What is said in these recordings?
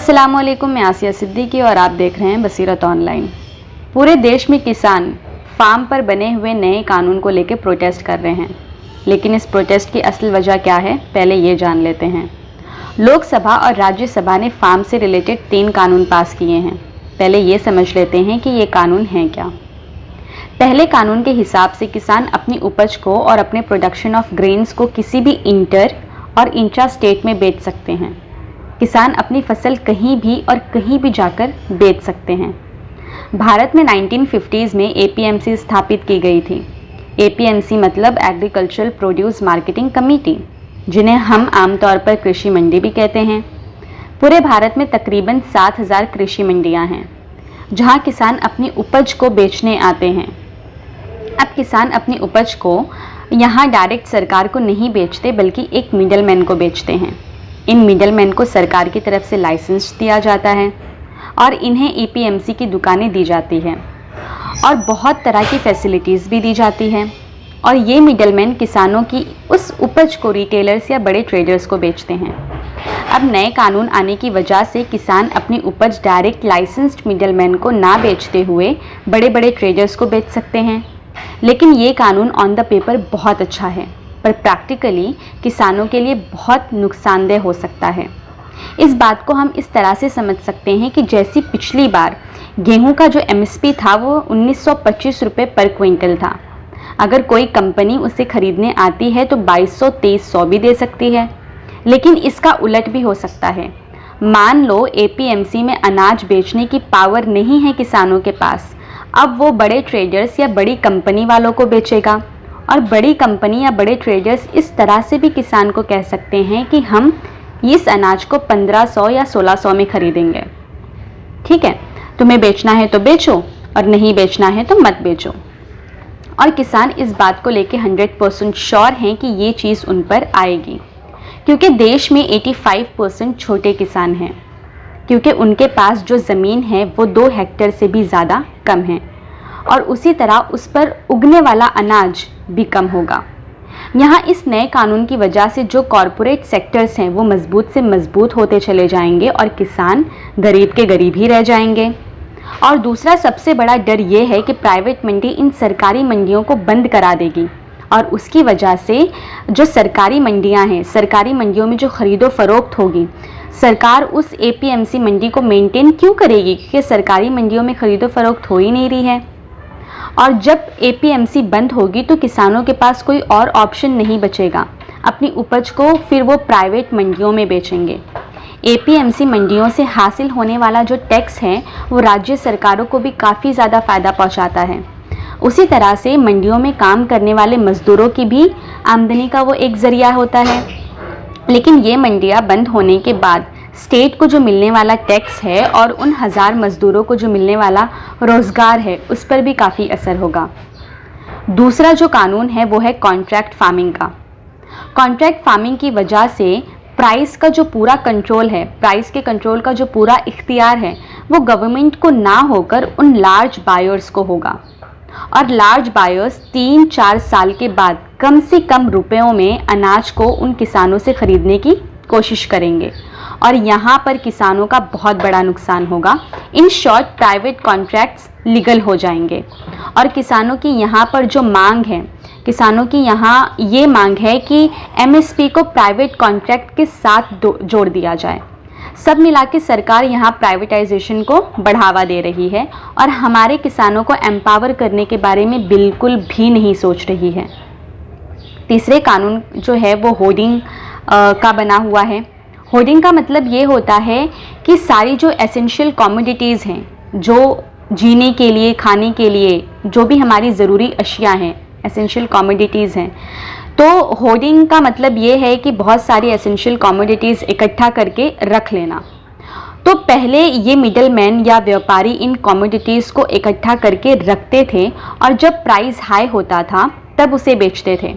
अस्सलामुअलैकुम, मैं आसिया सिद्दीकी और आप देख रहे हैं बसीरत ऑनलाइन। पूरे देश में किसान फार्म पर बने हुए नए कानून को लेकर प्रोटेस्ट कर रहे हैं, लेकिन इस प्रोटेस्ट की असल वजह क्या है, पहले ये जान लेते हैं। लोकसभा और राज्यसभा ने फार्म से रिलेटेड 3 कानून पास किए हैं। पहले ये समझ लेते हैं कि ये कानून हैं क्या। पहले कानून के हिसाब से किसान अपनी उपज को और अपने प्रोडक्शन ऑफ ग्रेन्स को किसी भी इंटर और इंट्रा स्टेट में बेच सकते हैं। किसान अपनी फसल कहीं भी और कहीं भी जाकर बेच सकते हैं। भारत में 1950s में APMC स्थापित की गई थी। APMC मतलब एग्रीकल्चरल प्रोड्यूस मार्केटिंग कमेटी, जिन्हें हम आमतौर पर कृषि मंडी भी कहते हैं। पूरे भारत में तकरीबन 7000 कृषि मंडियां हैं, जहां किसान अपनी उपज को बेचने आते हैं। अब किसान अपनी उपज को यहाँ डायरेक्ट सरकार को नहीं बेचते, बल्कि एक मिडलमैन को बेचते हैं। इन मिडलमैन को सरकार की तरफ से लाइसेंस दिया जाता है और इन्हें APMC की दुकानें दी जाती हैं और बहुत तरह की फैसिलिटीज़ भी दी जाती हैं। और ये मिडलमैन किसानों की उस उपज को रिटेलर्स या बड़े ट्रेडर्स को बेचते हैं। अब नए कानून आने की वजह से किसान अपनी उपज डायरेक्ट लाइसेंस्ड मिडलमैन को ना बेचते हुए बड़े बड़े ट्रेडर्स को बेच सकते हैं। लेकिन ये कानून ऑन द पेपर बहुत अच्छा है, पर प्रैक्टिकली किसानों के लिए बहुत नुकसानदेह हो सकता है। इस बात को हम इस तरह से समझ सकते हैं कि जैसी पिछली बार गेहूं का जो MSP था वो 1925 रुपये पर क्विंटल था। अगर कोई कंपनी उसे खरीदने आती है तो 2200-2300 भी दे सकती है। लेकिन इसका उलट भी हो सकता है। मान लो APMC में अनाज बेचने की पावर नहीं है किसानों के पास, अब वो बड़े ट्रेडर्स या बड़ी कंपनी वालों को बेचेगा। और बड़ी कंपनी या बड़े ट्रेडर्स इस तरह से भी किसान को कह सकते हैं कि हम इस अनाज को 1500 या 1600 में खरीदेंगे। ठीक है, तुम्हें बेचना है तो बेचो और नहीं बेचना है तो मत बेचो। और किसान इस बात को लेके 100% श्योर हैं कि ये चीज़ उन पर आएगी, क्योंकि देश में 85% छोटे किसान हैं, क्योंकि उनके पास जो ज़मीन है वो 2 हेक्टेयर से भी ज़्यादा कम है और उसी तरह उस पर उगने वाला अनाज भी कम होगा। यहाँ इस नए कानून की वजह से जो कॉरपोरेट सेक्टर्स हैं वो मजबूत से मजबूत होते चले जाएंगे और किसान गरीब के गरीब ही रह जाएंगे। और दूसरा सबसे बड़ा डर ये है कि प्राइवेट मंडी इन सरकारी मंडियों को बंद करा देगी और उसकी वजह से जो सरकारी मंडियाँ हैं, सरकारी मंडियों में जो खरीदो फरोख्त होगी, सरकार उस APMC मंडी को मेंटेन क्यों करेगी, क्योंकि सरकारी मंडियों में खरीदो फरोख्त हो ही नहीं रही है। और जब APMC बंद होगी तो किसानों के पास कोई और ऑप्शन नहीं बचेगा, अपनी उपज को फिर वो प्राइवेट मंडियों में बेचेंगे। APMC मंडियों से हासिल होने वाला जो टैक्स है वो राज्य सरकारों को भी काफ़ी ज़्यादा फ़ायदा पहुंचाता है। उसी तरह से मंडियों में काम करने वाले मज़दूरों की भी आमदनी का वो एक ज़रिया होता है। लेकिन ये मंडियाँ बंद होने के बाद स्टेट को जो मिलने वाला टैक्स है और उन 1000 मज़दूरों को जो मिलने वाला रोज़गार है उस पर भी काफ़ी असर होगा। दूसरा जो कानून है वो है कॉन्ट्रैक्ट फार्मिंग का। कॉन्ट्रैक्ट फार्मिंग की वजह से प्राइस का जो पूरा कंट्रोल है, प्राइस के कंट्रोल का जो पूरा इख्तियार है वो गवर्नमेंट को ना होकर उन लार्ज बायर्स को होगा। और लार्ज बायर्स 3-4 साल के बाद कम से कम रुपयों में अनाज को उन किसानों से खरीदने की कोशिश करेंगे और यहाँ पर किसानों का बहुत बड़ा नुकसान होगा। In short private contracts legal हो जाएंगे और किसानों की यहाँ पर जो मांग है, किसानों की यहाँ ये मांग है कि MSP को प्राइवेट कॉन्ट्रैक्ट के साथ जोड़ दिया जाए। सब मिला के सरकार यहाँ प्राइवेटाइजेशन को बढ़ावा दे रही है और हमारे किसानों को एम्पावर करने के बारे में बिल्कुल भी नहीं सोच रही है। तीसरे कानून जो है वो होर्डिंग का बना हुआ है। होर्डिंग का मतलब ये होता है कि सारी जो एसेंशियल कमोडिटीज़ हैं, जो जीने के लिए, खाने के लिए जो भी हमारी ज़रूरी अशियाँ हैं, एसेंशियल कमोडिटीज़ हैं, तो होर्डिंग का मतलब ये है कि बहुत सारी एसेंशियल कमोडिटीज़ इकट्ठा करके रख लेना। तो पहले ये मिडलमैन या व्यापारी इन कमोडिटीज़ को इकट्ठा करके रखते थे और जब प्राइस हाई होता था तब उसे बेचते थे।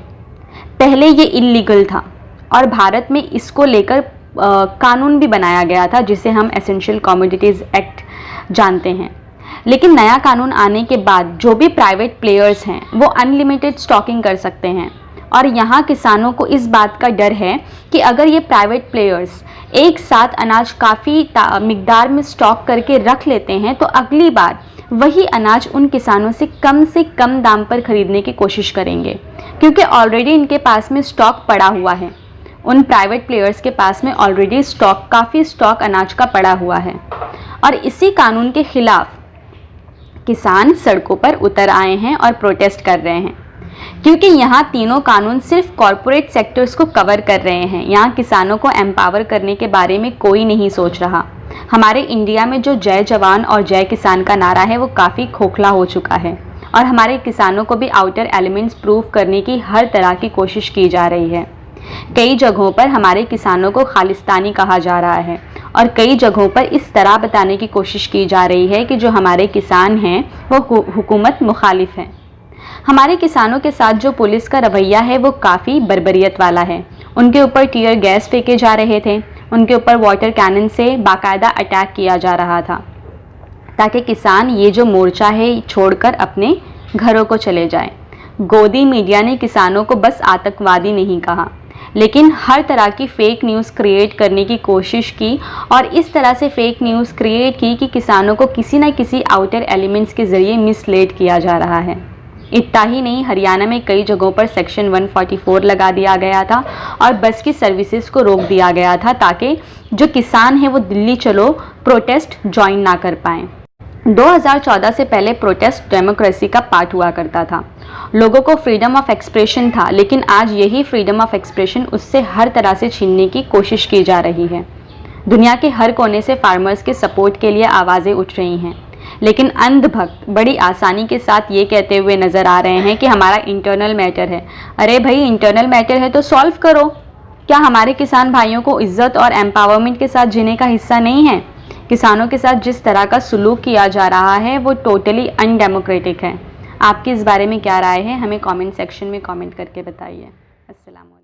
पहले ये इल्लीगल था और भारत में इसको लेकर कानून भी बनाया गया था, जिसे हम एसेंशियल कमोडिटीज़ एक्ट जानते हैं। लेकिन नया कानून आने के बाद जो भी प्राइवेट प्लेयर्स हैं वो अनलिमिटेड स्टॉकिंग कर सकते हैं। और यहाँ किसानों को इस बात का डर है कि अगर ये प्राइवेट प्लेयर्स एक साथ अनाज काफ़ी मिकदार में स्टॉक करके रख लेते हैं तो अगली बार वही अनाज उन किसानों से कम दाम पर खरीदने की कोशिश करेंगे, क्योंकि ऑलरेडी इनके पास में स्टॉक पड़ा हुआ है। उन प्राइवेट प्लेयर्स के पास में ऑलरेडी काफ़ी स्टॉक अनाज का पड़ा हुआ है और इसी कानून के खिलाफ किसान सड़कों पर उतर आए हैं और प्रोटेस्ट कर रहे हैं, क्योंकि यहाँ तीनों कानून सिर्फ कॉरपोरेट सेक्टर्स को कवर कर रहे हैं। यहाँ किसानों को एम्पावर करने के बारे में कोई नहीं सोच रहा। हमारे इंडिया में जो जय जवान और जय किसान का नारा है वो काफ़ी खोखला हो चुका है और हमारे किसानों को भी आउटर एलिमेंट्स प्रूव करने की हर तरह की कोशिश की जा रही है। कई जगहों पर हमारे किसानों को खालिस्तानी कहा जा रहा है और कई जगहों पर इस तरह बताने की कोशिश की जा रही है कि जो हमारे किसान हैं वो हुकूमत मुखालिफ हैं। हमारे किसानों के साथ जो पुलिस का रवैया है वो काफ़ी बर्बरियत वाला है। उनके ऊपर टीयर गैस फेंके जा रहे थे, उनके ऊपर वाटर कैनन से बाकायदा अटैक किया जा रहा था ताकि किसान ये जो मोर्चा है छोड़कर अपने घरों को चले जाएं। गोदी मीडिया ने किसानों को बस आतंकवादी नहीं कहा, लेकिन हर तरह की फेक न्यूज़ क्रिएट करने की कोशिश की और इस तरह से फेक न्यूज़ क्रिएट की कि किसानों को किसी न किसी आउटर एलिमेंट्स के ज़रिए मिसलीड किया जा रहा है। इतना ही नहीं, हरियाणा में कई जगहों पर सेक्शन 144 लगा दिया गया था और बस की सर्विसेज को रोक दिया गया था ताकि जो किसान हैं वो दिल्ली चलो प्रोटेस्ट ज्वाइन ना कर पाएँ। 2014 से पहले प्रोटेस्ट डेमोक्रेसी का पार्ट हुआ करता था। लोगों को फ्रीडम ऑफ एक्सप्रेशन था, लेकिन आज यही फ्रीडम ऑफ एक्सप्रेशन उससे हर तरह से छीनने की कोशिश की जा रही है। दुनिया के हर कोने से फार्मर्स के सपोर्ट के लिए आवाज़ें उठ रही हैं, लेकिन अंधभक्त बड़ी आसानी के साथ ये कहते हुए नज़र आ रहे हैं कि हमारा इंटरनल मैटर है। अरे भाई, इंटरनल मैटर है तो सॉल्व करो। क्या हमारे किसान भाइयों को इज्जत और एम्पावरमेंट के साथ जीने का हिस्सा नहीं है? किसानों के साथ जिस तरह का सुलूक किया जा रहा है वो टोटली अनडेमोक्रेटिक है। आपकी इस बारे में क्या राय है? हमें कमेंट सेक्शन में कमेंट करके बताइए। अस्सलाम वालेकुम।